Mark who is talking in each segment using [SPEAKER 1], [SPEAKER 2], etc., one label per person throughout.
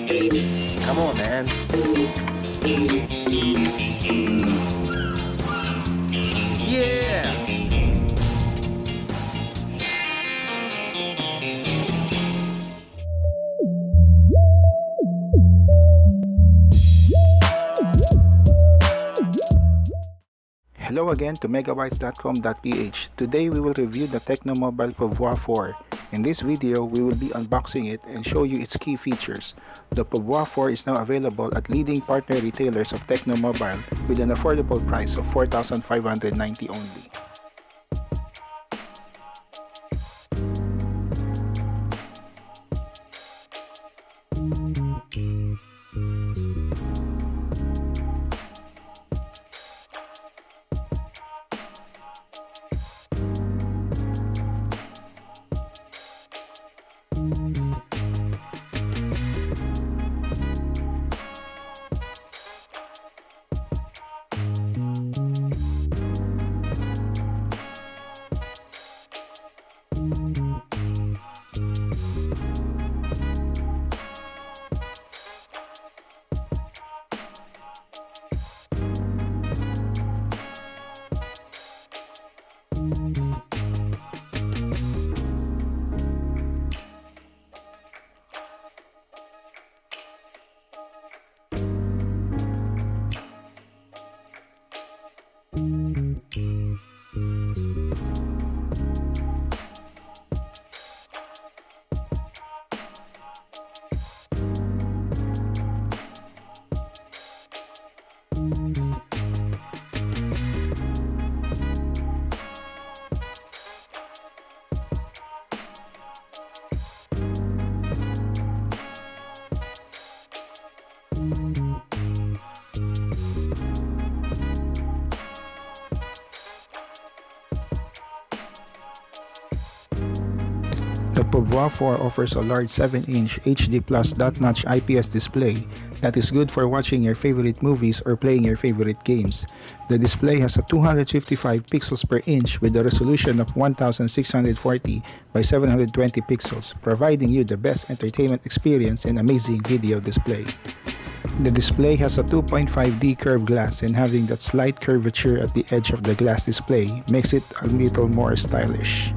[SPEAKER 1] Come on, man. Yeah!
[SPEAKER 2] Hello again to megabites.com.ph. Today we will review the TECNO Mobile Pouvoir 4. In this video, we will be unboxing it and show you its key features. The Pouvoir 4 is now available at leading partner retailers of TECNO Mobile with an affordable price of 4,590 only. The Pouvoir 4 offers a large 7-inch HD Plus dot-notch IPS display that is good for watching your favorite movies or playing your favorite games. The display has a 255 pixels per inch with a resolution of 1640 by 720 pixels, providing you the best entertainment experience and amazing video display. The display has a 2.5D curved glass, and having that slight curvature at the edge of the glass display makes it a little more stylish.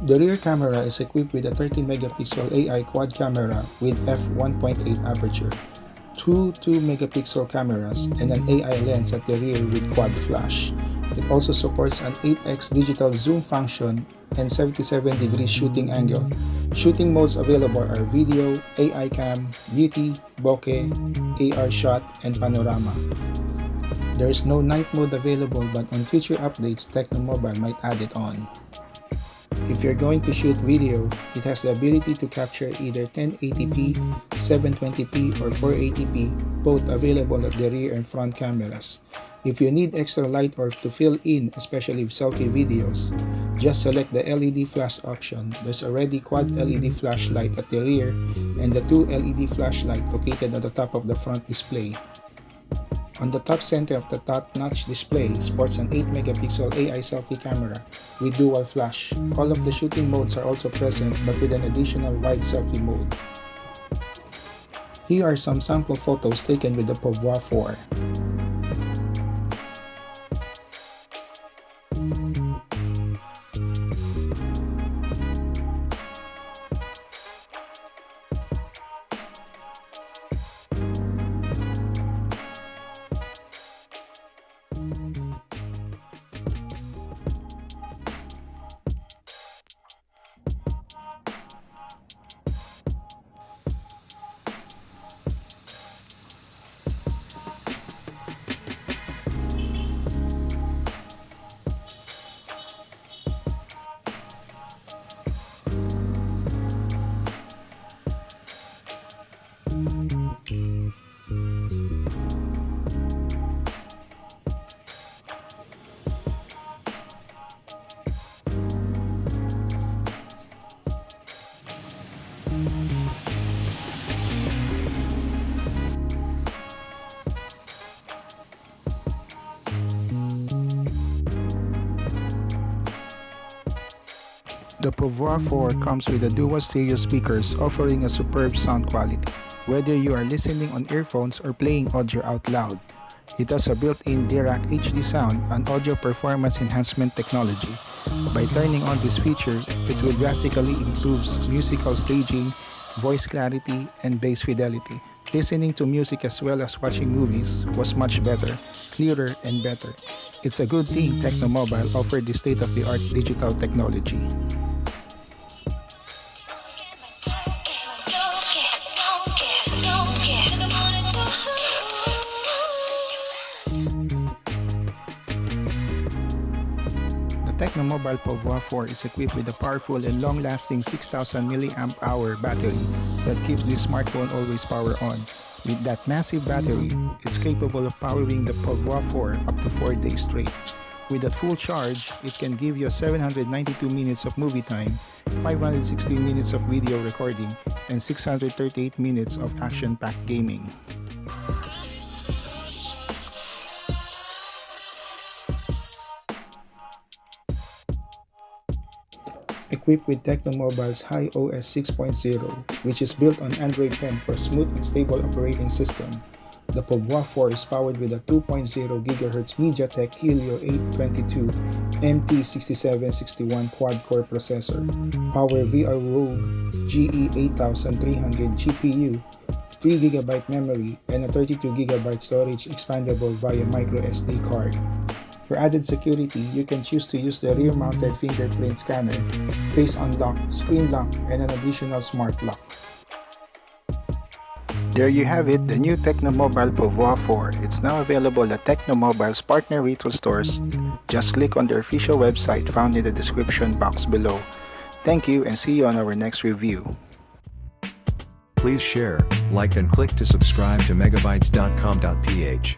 [SPEAKER 2] The rear camera is equipped with a 30-megapixel AI quad camera with f1.8 aperture, two 2-megapixel cameras, and an AI lens at the rear with quad flash. It also supports an 8x digital zoom function and 77-degree shooting angle. Shooting modes available are video, AI cam, beauty, bokeh, AR shot, and panorama. There is no night mode available, but on future updates, TECNO Mobile might add it on. If you're going to shoot video, it has the ability to capture either 1080p, 720p, or 480p, both available at the rear and front cameras. If you need extra light or to fill in, especially with selfie videos, just select the LED flash option. There's already quad LED flashlight at the rear and the two LED flashlight located at the top of the front display. On the top center of the top-notch display sports an 8-megapixel AI selfie camera with dual flash. All of the shooting modes are also present, but with an additional wide selfie mode. Here are some sample photos taken with the Pouvoir 4. The Pouvoir 4 comes with a dual stereo speakers offering a superb sound quality, whether you are listening on earphones or playing audio out loud. It has a built-in Dirac HD sound and audio performance enhancement technology. By turning on this feature, it will drastically improve musical staging, voice clarity, and bass fidelity. Listening to music as well as watching movies was much better, clearer, and better. It's a good thing TECNO Mobile offered this state-of-the-art digital technology. The TECNO Mobile Pouvoir 4 is equipped with a powerful and long-lasting 6000 mAh battery that keeps this smartphone always power on. With that massive battery, it's capable of powering the Pouvoir 4 up to 4 days straight. With a full charge, it can give you 792 minutes of movie time, 516 minutes of video recording, and 638 minutes of action-packed gaming. Equipped with TECNO Mobile's HiOS 6.0, which is built on Android 10 for smooth and stable operating system. The Pouvoir 4 is powered with a 2.0 GHz MediaTek Helio 822 MT6761 quad-core processor, Power VR Rogue GE8300 GPU, 3GB memory, and a 32GB storage expandable via microSD card. For added security, you can choose to use the rear-mounted fingerprint scanner, face unlock, screen lock, and an additional smart lock. There you have it, the new TECNO Mobile Pouvoir 4. It's now available at TECNO Mobile's partner retail stores. Just click on their official website found in the description box below. Thank you and see you on our next review.
[SPEAKER 3] Please share, like and click to subscribe to megabites.com.ph.